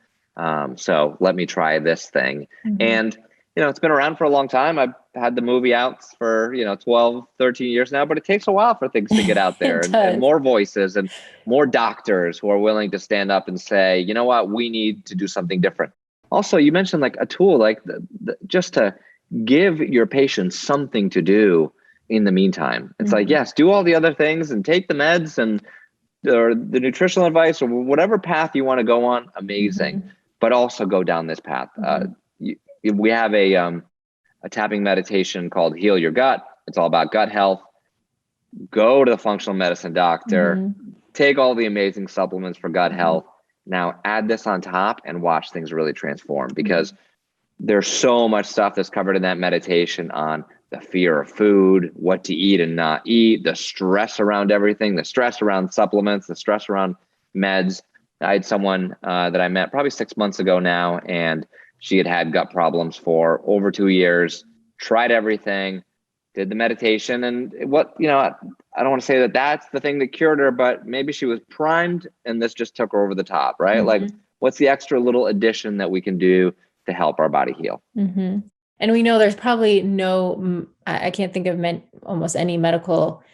So let me try this thing. And, it's been around for a long time. I've had the movie out for, 12, 13 years now, but it takes a while for things to get out there and more voices and more doctors who are willing to stand up and say, you know what, we need to do something different. Also, you mentioned like a tool, like just to give your patients something to do in the meantime. It's like, yes, do all the other things and take the meds or the nutritional advice or whatever path you want to go on. Amazing. But also go down this path. We have a tapping meditation called Heal Your Gut. It's all about gut health. Go to the functional medicine doctor, take all the amazing supplements for gut health. Now add this on top and watch things really transform, because there's so much stuff that's covered in that meditation on the fear of food, what to eat and not eat, the stress around everything, the stress around supplements, the stress around meds. I had someone that I met probably 6 months ago now, and She had had gut problems for over 2 years, tried everything, did the meditation, and I don't want to say that that's the thing that cured her, but maybe she was primed and this just took her over the top, right? Mm-hmm. Like, what's the extra little addition that we can do to help our body heal? Mm-hmm. And we know there's probably I can't think of almost any medical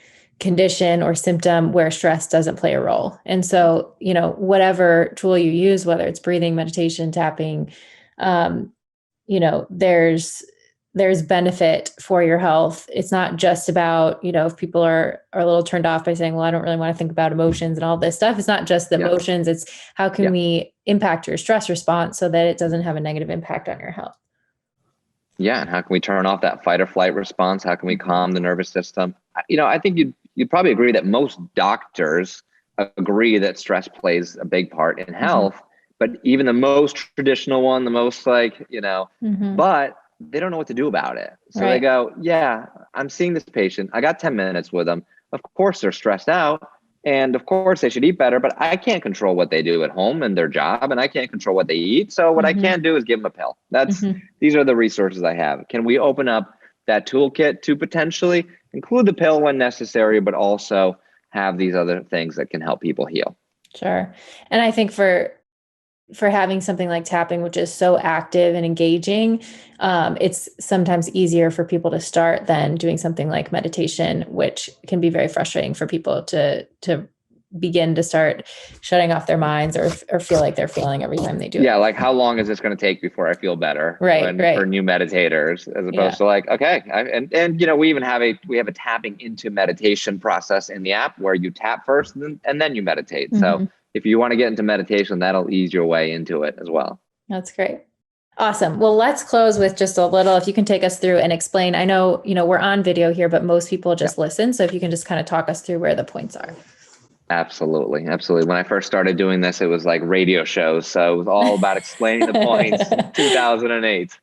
condition or symptom where stress doesn't play a role. And so, whatever tool you use, whether it's breathing, meditation, tapping, there's benefit for your health. It's not just about, if people are a little turned off by saying, well, I don't really want to think about emotions and all this stuff. It's not just the emotions. It's how can we impact your stress response so that it doesn't have a negative impact on your health? Yeah. And how can we turn off that fight or flight response? How can we calm the nervous system? I think you'd probably agree that most doctors agree that stress plays a big part in health, but even the most traditional one, the most but they don't know what to do about it. So they go, yeah, I'm seeing this patient. I got 10 minutes with them. Of course they're stressed out. And of course they should eat better, but I can't control what they do at home and their job, and I can't control what they eat. So what I can do is give them a pill. These are the resources I have. Can we open up that toolkit to potentially include the pill when necessary, but also have these other things that can help people heal? Sure. And I think for having something like tapping, which is so active and engaging, it's sometimes easier for people to start than doing something like meditation, which can be very frustrating for people to begin to start shutting off their minds or feel like they're failing every time they do it. Yeah, like how long is this going to take before I feel better? Right. For new meditators, as opposed to like, okay, we even have a tapping into meditation process in the app where you tap first and then you meditate. So if you want to get into meditation, that'll ease your way into it as well. That's great. Awesome. Well, let's close with just a little, if you can take us through and explain. I know, we're on video here, but most people just listen. So if you can just kind of talk us through where the points are. Absolutely. When I first started doing this, it was like radio shows. So it was all about explaining the points, 2008.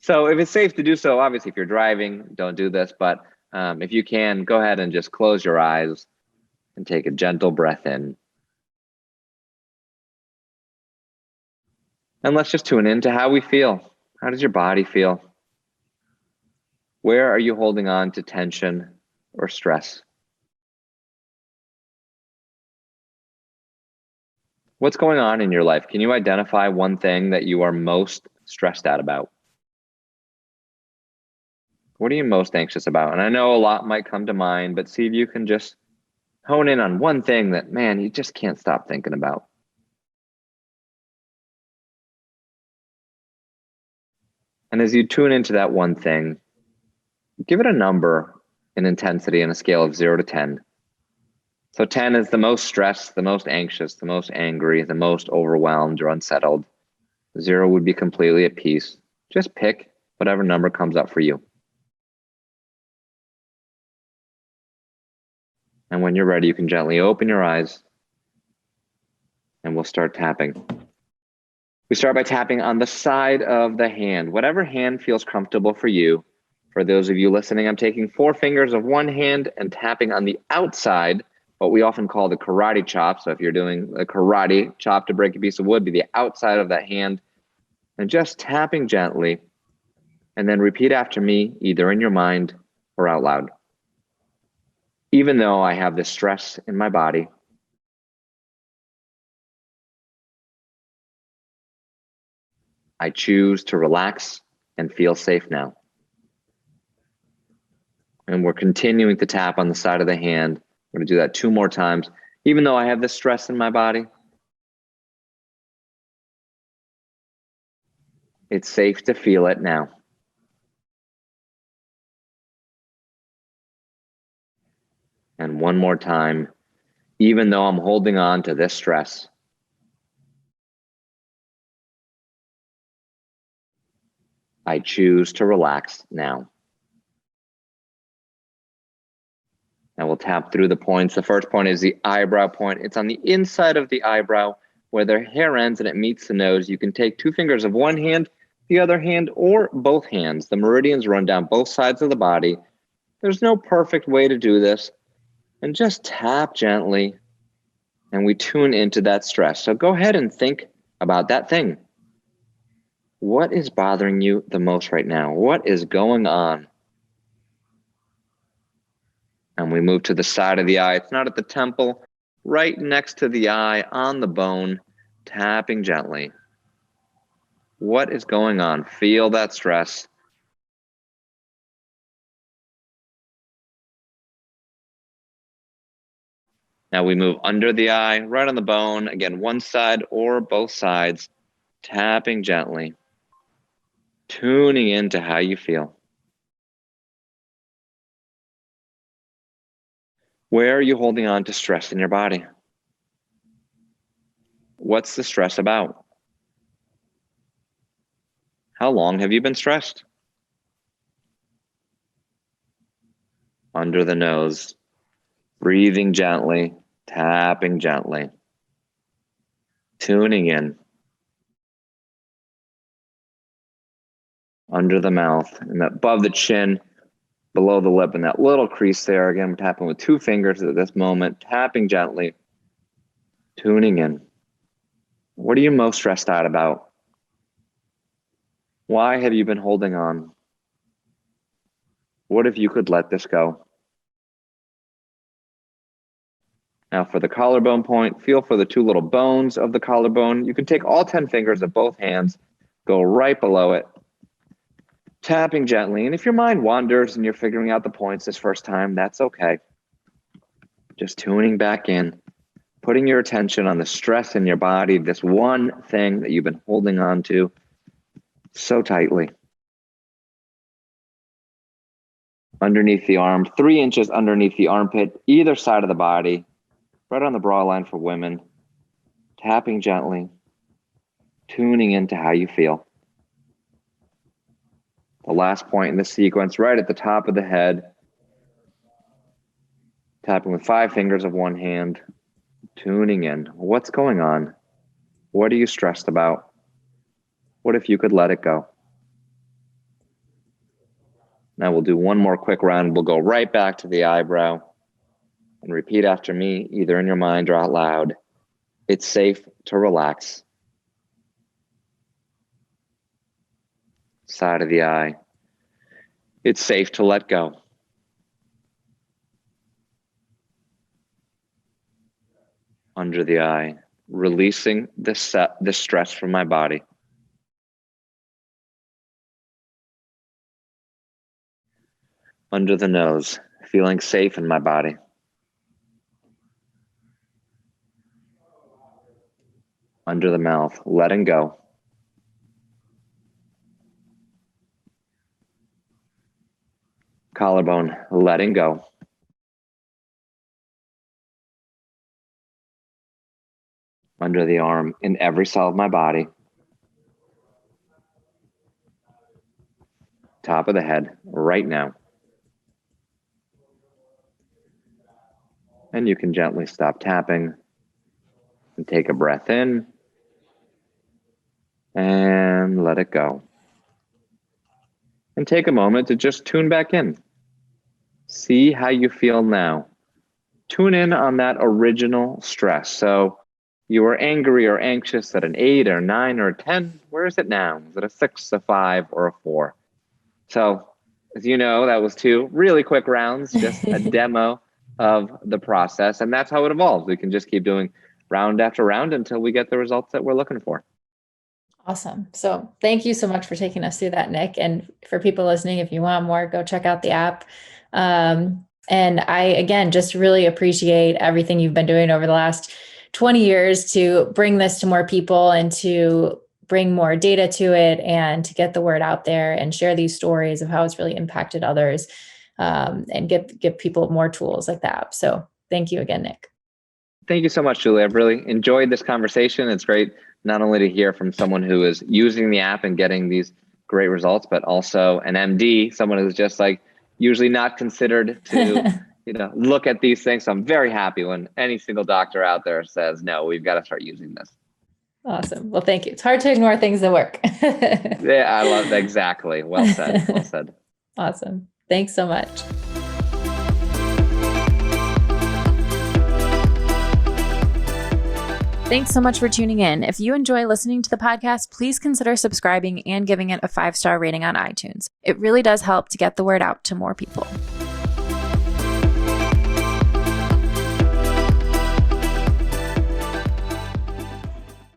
So if it's safe to do so, obviously, if you're driving, don't do this. But if you can, go ahead and just close your eyes and take a gentle breath in. And let's just tune into how we feel. How does your body feel? Where are you holding on to tension or stress? What's going on in your life? Can you identify one thing that you are most stressed out about? What are you most anxious about? And I know a lot might come to mind, but see if you can just hone in on one thing that, man, you just can't stop thinking about. And as you tune into that one thing, give it a number in intensity on a scale of 0 to 10. So 10 is the most stressed, the most anxious, the most angry, the most overwhelmed or unsettled. 0 would be completely at peace. Just pick whatever number comes up for you. And when you're ready, you can gently open your eyes and we'll start tapping. We start by tapping on the side of the hand, whatever hand feels comfortable for you. For those of you listening, I'm taking 4 fingers of one hand and tapping on the outside, what we often call the karate chop. So if you're doing a karate chop to break a piece of wood, be the outside of that hand, and just tapping gently, and then repeat after me, either in your mind or out loud. Even though I have this stress in my body, I choose to relax and feel safe now. And we're continuing to tap on the side of the hand. I'm going to do that 2 more times. Even though I have this stress in my body, it's safe to feel it now. And 1 more time, even though I'm holding on to this stress, I choose to relax now. And we'll tap through the points. The first point is the eyebrow point. It's on the inside of the eyebrow where the hair ends and it meets the nose. You can take 2 fingers of one hand, the other hand, or both hands. The meridians run down both sides of the body. There's no perfect way to do this. And just tap gently and we tune into that stress. So go ahead and think about that thing. What is bothering you the most right now? What is going on? And we move to the side of the eye. It's not at the temple, right next to the eye, on the bone, tapping gently. What is going on? Feel that stress. Now we move under the eye, right on the bone. Again, one side or both sides, tapping gently, tuning into how you feel. Where are you holding on to stress in your body? What's the stress about? How long have you been stressed? Under the nose, breathing gently, tapping gently, tuning in. Under the mouth and above the chin, below the lip, and that little crease there. Again, we're tapping with 2 fingers at this moment, tapping gently, tuning in. What are you most stressed out about? Why have you been holding on? What if you could let this go? Now for the collarbone point, feel for the 2 little bones of the collarbone. You can take all 10 fingers of both hands, go right below it, tapping gently. And if your mind wanders and you're figuring out the points this first time, that's okay. Just tuning back in, putting your attention on the stress in your body, this one thing that you've been holding on to so tightly. Underneath the arm, 3 inches underneath the armpit, either side of the body, right on the bra line for women, tapping gently, tuning into how you feel. The last point in the sequence, right at the top of the head, tapping with 5 fingers of one hand, tuning in. What's going on? What are you stressed about? What if you could let it go? Now we'll do one more quick round. We'll go right back to the eyebrow and repeat after me, either in your mind or out loud. It's safe to relax. Side of the eye. It's safe to let go. Under the eye, releasing the stress from my body. Under the nose, feeling safe in my body. Under the mouth, letting go. Collarbone, letting go. Under the arm, in every cell of my body. Top of the head, right now. And you can gently stop tapping and take a breath in and let it go. And take a moment to just tune back in. See how you feel now. Tune in on that original stress. So you were angry or anxious at an 8 or 9 or 10. Where is it now? Is it a 6, a 5, or a 4? So as you know, that was 2 really quick rounds, just a demo of the process. And that's how it evolves. We can just keep doing round after round until we get the results that we're looking for. Awesome. So thank you so much for taking us through that, Nick. And for people listening, if you want more, go check out the app. And I, again, just really appreciate everything you've been doing over the last 20 years to bring this to more people and to bring more data to it and to get the word out there and share these stories of how it's really impacted others, and give people more tools like the app. So thank you again, Nick. Thank you so much, Julie. I've really enjoyed this conversation. It's great not only to hear from someone who is using the app and getting these great results, but also an MD, someone who's just like usually not considered to look at these things. So I'm very happy when any single doctor out there says, no, we've got to start using this. Awesome. Well, thank you. It's hard to ignore things that work. Yeah, I love that. Exactly. Well said. Well said. Awesome. Thanks so much. Thanks so much for tuning in. If you enjoy listening to the podcast, please consider subscribing and giving it a 5-star rating on iTunes. It really does help to get the word out to more people.